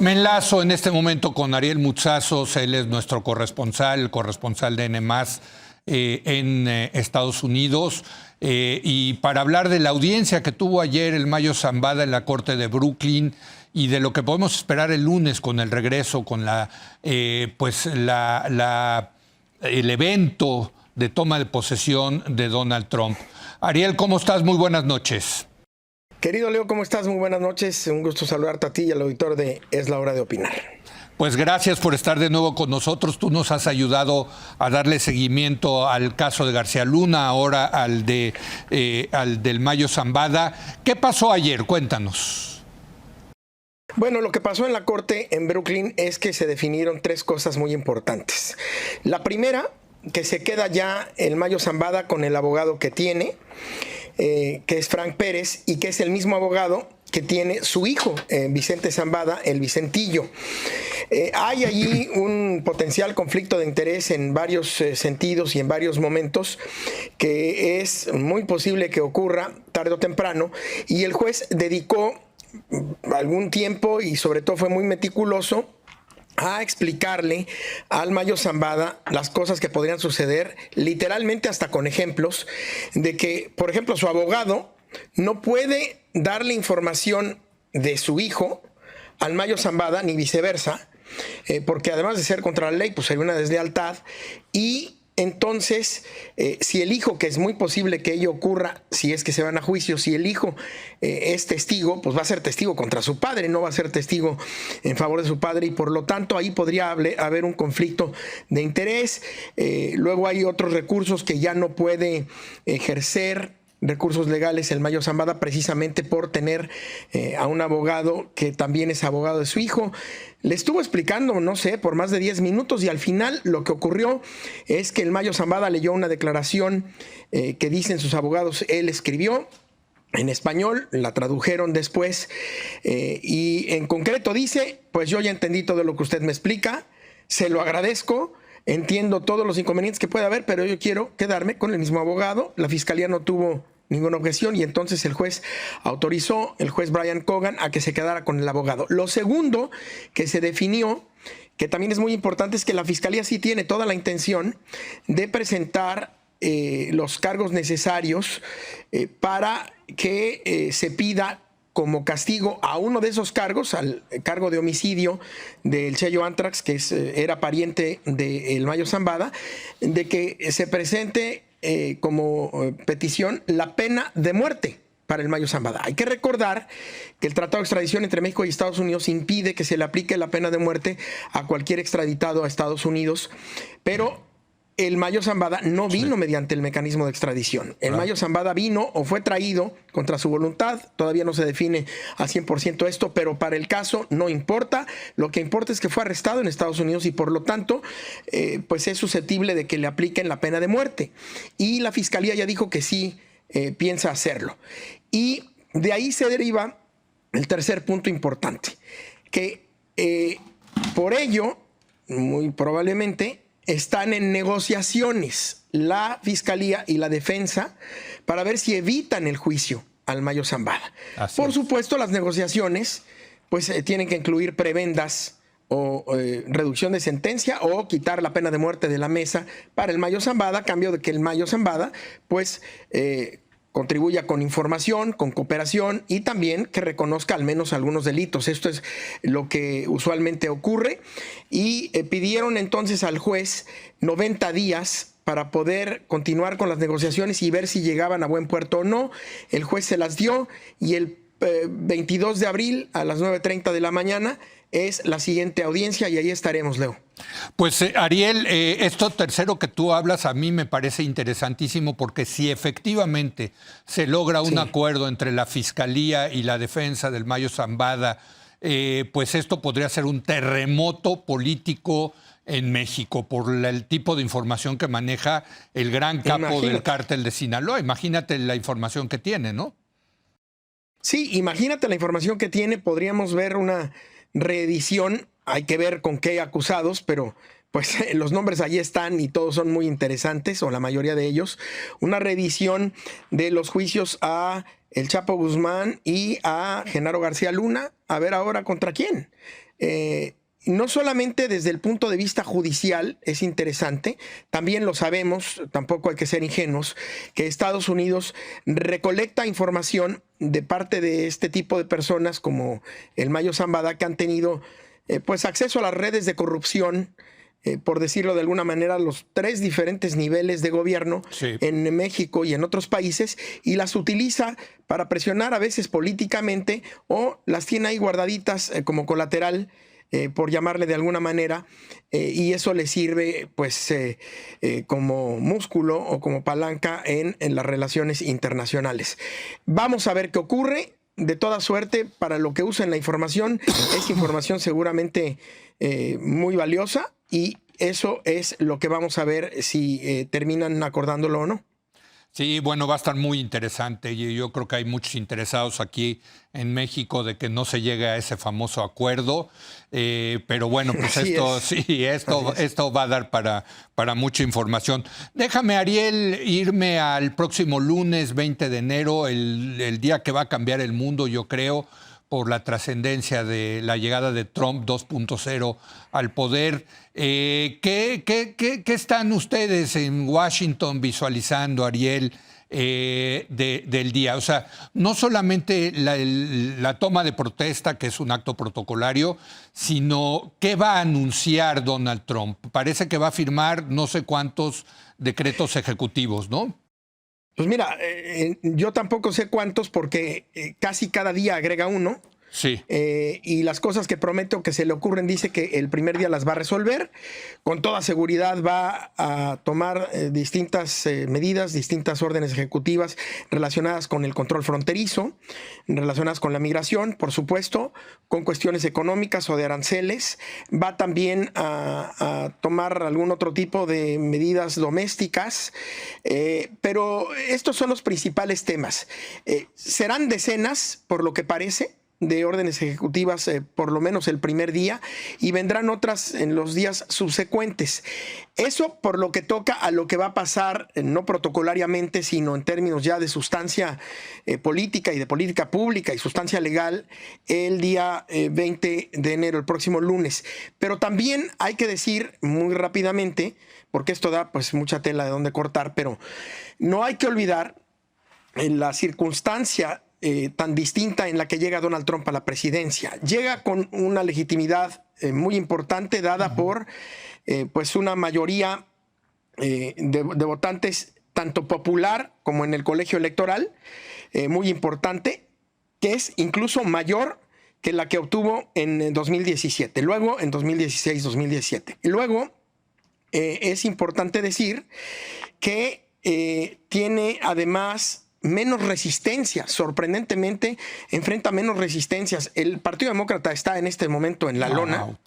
Me enlazo en este momento con Ariel Mutsazos, él es nuestro corresponsal, el corresponsal de N+, en Estados Unidos, y para hablar de la audiencia que tuvo ayer el Mayo Zambada en la Corte de Brooklyn y de lo que podemos esperar el lunes con el regreso, con el evento de toma de posesión de Donald Trump. Ariel, ¿cómo estás? Muy buenas noches. Querido Leo, ¿cómo estás? Muy buenas noches. Un gusto saludarte a ti y al auditor de Es la Hora de Opinar. Pues gracias por estar de nuevo con nosotros. Tú nos has ayudado a darle seguimiento al caso de García Luna, ahora al del Mayo Zambada. ¿Qué pasó ayer? Cuéntanos. Bueno, lo que pasó en la corte en Brooklyn es que se definieron tres cosas muy importantes. La primera, que se queda ya el Mayo Zambada con el abogado que tiene, que es Frank Pérez, y que es el mismo abogado que tiene su hijo, Vicente Zambada, el Vicentillo. Hay allí un potencial conflicto de interés en varios sentidos y en varios momentos que es muy posible que ocurra tarde o temprano, y el juez dedicó algún tiempo y sobre todo fue muy meticuloso a explicarle al Mayo Zambada las cosas que podrían suceder, literalmente hasta con ejemplos de que, por ejemplo, su abogado no puede darle información de su hijo al Mayo Zambada, ni viceversa, porque además de ser contra la ley, pues sería una deslealtad. Y entonces, si el hijo, que es muy posible que ello ocurra, si es que se van a juicio, si el hijo es testigo, pues va a ser testigo contra su padre, no va a ser testigo en favor de su padre, y por lo tanto ahí podría haber un conflicto de interés. Luego hay otros recursos que ya no puede ejercer, recursos legales, el Mayo Zambada, precisamente por tener a un abogado que también es abogado de su hijo. Le estuvo explicando, no sé, por más de 10 minutos, y al final lo que ocurrió es que el Mayo Zambada leyó una declaración que dicen sus abogados, él escribió en español, la tradujeron después, y en concreto dice: pues yo ya entendí todo lo que usted me explica, se lo agradezco, entiendo todos los inconvenientes que puede haber, pero yo quiero quedarme con el mismo abogado. La fiscalía no tuvo ninguna objeción y entonces el juez autorizó, el juez Brian Cogan, a que se quedara con el abogado. Lo segundo que se definió, que también es muy importante, es que la fiscalía sí tiene toda la intención de presentar los cargos necesarios para que se pida como castigo a uno de esos cargos, al cargo de homicidio del Cheyo Antrax, que era pariente del Mayo Zambada, de que se presente como petición la pena de muerte para el Mayo Zambada. Hay que recordar que el Tratado de Extradición entre México y Estados Unidos impide que se le aplique la pena de muerte a cualquier extraditado a Estados Unidos, pero el Mayo Zambada no vino mediante el mecanismo de extradición. El Mayo Zambada vino o fue traído contra su voluntad. Todavía no se define a 100% esto, pero para el caso no importa. Lo que importa es que fue arrestado en Estados Unidos y por lo tanto pues es susceptible de que le apliquen la pena de muerte. Y la fiscalía ya dijo que sí piensa hacerlo. Y de ahí se deriva el tercer punto importante, que por ello, muy probablemente, están en negociaciones la fiscalía y la defensa para ver si evitan el juicio al Mayo Zambada. Por supuesto, las negociaciones pues tienen que incluir prebendas o reducción de sentencia o quitar la pena de muerte de la mesa para el Mayo Zambada, a cambio de que el Mayo Zambada pues contribuya con información, con cooperación y también que reconozca al menos algunos delitos. Esto es lo que usualmente ocurre. Y pidieron entonces al juez 90 días para poder continuar con las negociaciones y ver si llegaban a buen puerto o no. El juez se las dio y el 22 de abril a las 9:30 de la mañana es la siguiente audiencia y ahí estaremos, Leo. Pues Ariel, esto tercero que tú hablas a mí me parece interesantísimo, porque si efectivamente se logra un acuerdo entre la Fiscalía y la defensa del Mayo Zambada, pues esto podría ser un terremoto político en México por el tipo de información que maneja el gran capo del cártel de Sinaloa. Imagínate la información que tiene, ¿no? Sí, imagínate la información que tiene. Podríamos ver una reedición, hay que ver con qué acusados, pero pues los nombres allí están y todos son muy interesantes, o la mayoría de ellos. Una reedición de los juicios a el Chapo Guzmán y a Genaro García Luna, a ver ahora contra quién. No solamente desde el punto de vista judicial es interesante, también lo sabemos, tampoco hay que ser ingenuos, que Estados Unidos recolecta información de parte de este tipo de personas como el Mayo Zambada, que han tenido pues acceso a las redes de corrupción, por decirlo de alguna manera, los 3 diferentes niveles de gobierno en México y en otros países, y las utiliza para presionar a veces políticamente o las tiene ahí guardaditas como colateral, por llamarle de alguna manera, y eso le sirve pues como músculo o como palanca en las relaciones internacionales. Vamos a ver qué ocurre. De toda suerte, para lo que usen la información, es información seguramente muy valiosa, y eso es lo que vamos a ver si terminan acordándolo o no. Sí, bueno, va a estar muy interesante y yo creo que hay muchos interesados aquí en México de que no se llegue a ese famoso acuerdo, pero bueno, pues esto va a dar para mucha información. Déjame, Ariel, irme al próximo lunes 20 de enero, el día que va a cambiar el mundo, yo creo, por la trascendencia de la llegada de Trump 2.0 al poder. ¿Qué están ustedes en Washington visualizando, Ariel, del día? O sea, no solamente la toma de protesta, que es un acto protocolario, sino qué va a anunciar Donald Trump. Parece que va a firmar no sé cuántos decretos ejecutivos, ¿no? Pues mira, yo tampoco sé cuántos, porque casi cada día agrega uno. Sí. Y las cosas que promete o que se le ocurren, dice que el primer día las va a resolver. Con toda seguridad va a tomar distintas medidas, distintas órdenes ejecutivas relacionadas con el control fronterizo, relacionadas con la migración, por supuesto, con cuestiones económicas o de aranceles. Va también a tomar algún otro tipo de medidas domésticas, pero estos son los principales temas. Serán decenas, por lo que parece, de órdenes ejecutivas, por lo menos el primer día, y vendrán otras en los días subsecuentes. Eso por lo que toca a lo que va a pasar, no protocolariamente, sino en términos ya de sustancia política y de política pública y sustancia legal, el día 20 de enero, el próximo lunes. Pero también hay que decir muy rápidamente, porque esto da pues mucha tela de dónde cortar, pero no hay que olvidar la circunstancia tan distinta en la que llega Donald Trump a la presidencia. Llega con una legitimidad muy importante dada por pues una mayoría de votantes, tanto popular como en el colegio electoral, muy importante, que es incluso mayor que la que obtuvo en 2017, luego en 2016-2017. Y luego es importante decir que tiene además menos resistencia, sorprendentemente enfrenta menos resistencias. El Partido Demócrata está en este momento en la lona,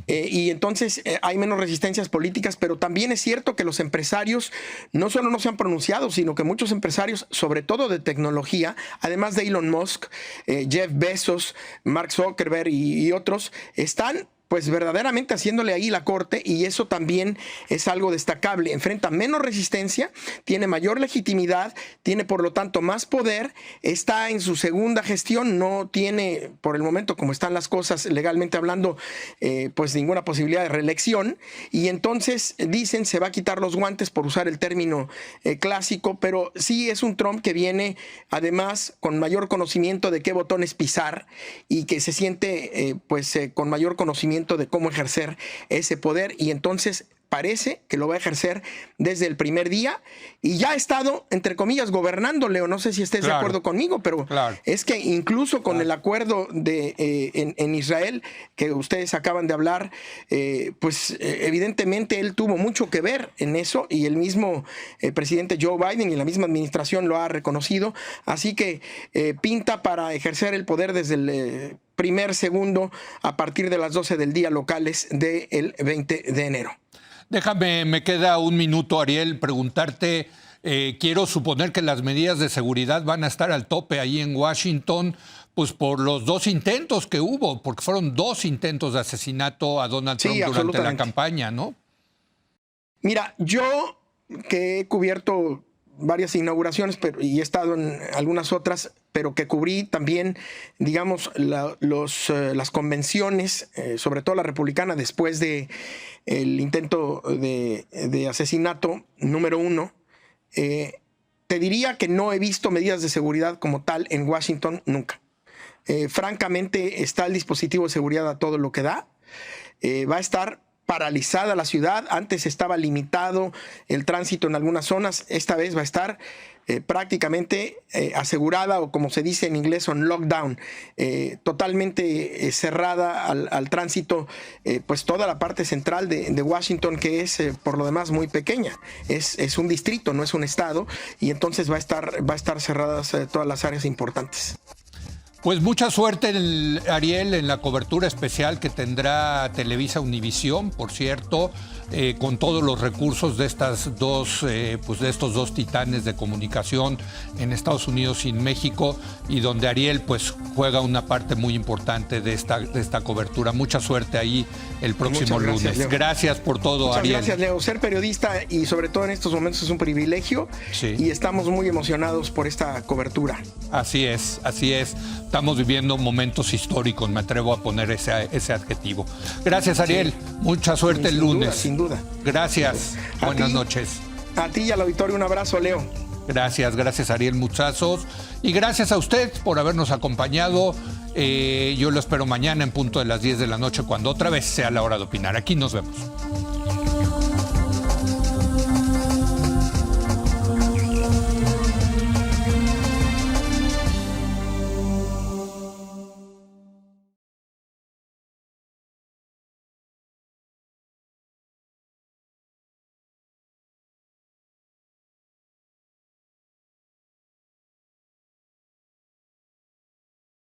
y entonces hay menos resistencias políticas, pero también es cierto que los empresarios no solo no se han pronunciado, sino que muchos empresarios, sobre todo de tecnología, además de Elon Musk, Jeff Bezos, Mark Zuckerberg y otros, están pues verdaderamente haciéndole ahí la corte, y eso también es algo destacable. Enfrenta menos resistencia, tiene mayor legitimidad, tiene por lo tanto más poder, está en su segunda gestión, no tiene por el momento, como están las cosas legalmente hablando, pues ninguna posibilidad de reelección, y entonces dicen se va a quitar los guantes, por usar el término clásico, pero sí es un Trump que viene además con mayor conocimiento de qué botones pisar, y que se siente con mayor conocimiento de cómo ejercer ese poder, y entonces parece que lo va a ejercer desde el primer día, y ya ha estado, entre comillas, gobernando, Leo. No sé si estés de acuerdo conmigo, pero es que incluso con el acuerdo en Israel, que ustedes acaban de hablar, pues evidentemente él tuvo mucho que ver en eso, y el mismo presidente Joe Biden y la misma administración lo ha reconocido, así que pinta para ejercer el poder desde el primer segundo a partir de las 12 del día locales del 20 de enero. Déjame, me queda un minuto, Ariel, preguntarte, quiero suponer que las medidas de seguridad van a estar al tope ahí en Washington, pues por los 2 intentos que hubo, porque fueron 2 intentos de asesinato a Donald Trump durante la campaña, ¿no? Mira, yo que he cubierto varias inauguraciones y he estado en algunas otras, pero que cubrí también, digamos, las convenciones, sobre todo la republicana, después de el intento de asesinato número 1. Te diría que no he visto medidas de seguridad como tal en Washington nunca. Francamente, está el dispositivo de seguridad a todo lo que da. Va a estar paralizada la ciudad. Antes estaba limitado el tránsito en algunas zonas. Esta vez va a estar prácticamente asegurada, o como se dice en inglés, on lockdown, totalmente cerrada al tránsito, pues toda la parte central de Washington, que es por lo demás muy pequeña. Es un distrito, no es un estado, y entonces va a estar cerradas todas las áreas importantes. Pues mucha suerte, Ariel, en la cobertura especial que tendrá Televisa Univisión, por cierto, con todos los recursos de estas dos, pues de estos dos titanes de comunicación en Estados Unidos y en México, y donde Ariel pues juega una parte muy importante de esta cobertura. Mucha suerte ahí el próximo lunes. Leo. Gracias por todo, Muchas Ariel. Gracias, Leo. Ser periodista y sobre todo en estos momentos es un privilegio, sí. Y estamos muy emocionados por esta cobertura. Así es, así es. Estamos viviendo momentos históricos, me atrevo a poner ese adjetivo. Gracias, Ariel. Sí. Mucha suerte el lunes. Sin duda. Gracias. Buenas noches. A ti y al auditorio un abrazo, Leo. Gracias, Ariel Muchazos. Y gracias a usted por habernos acompañado. Yo lo espero mañana en punto de las 10 de la noche, cuando otra vez sea la hora de opinar. Aquí nos vemos.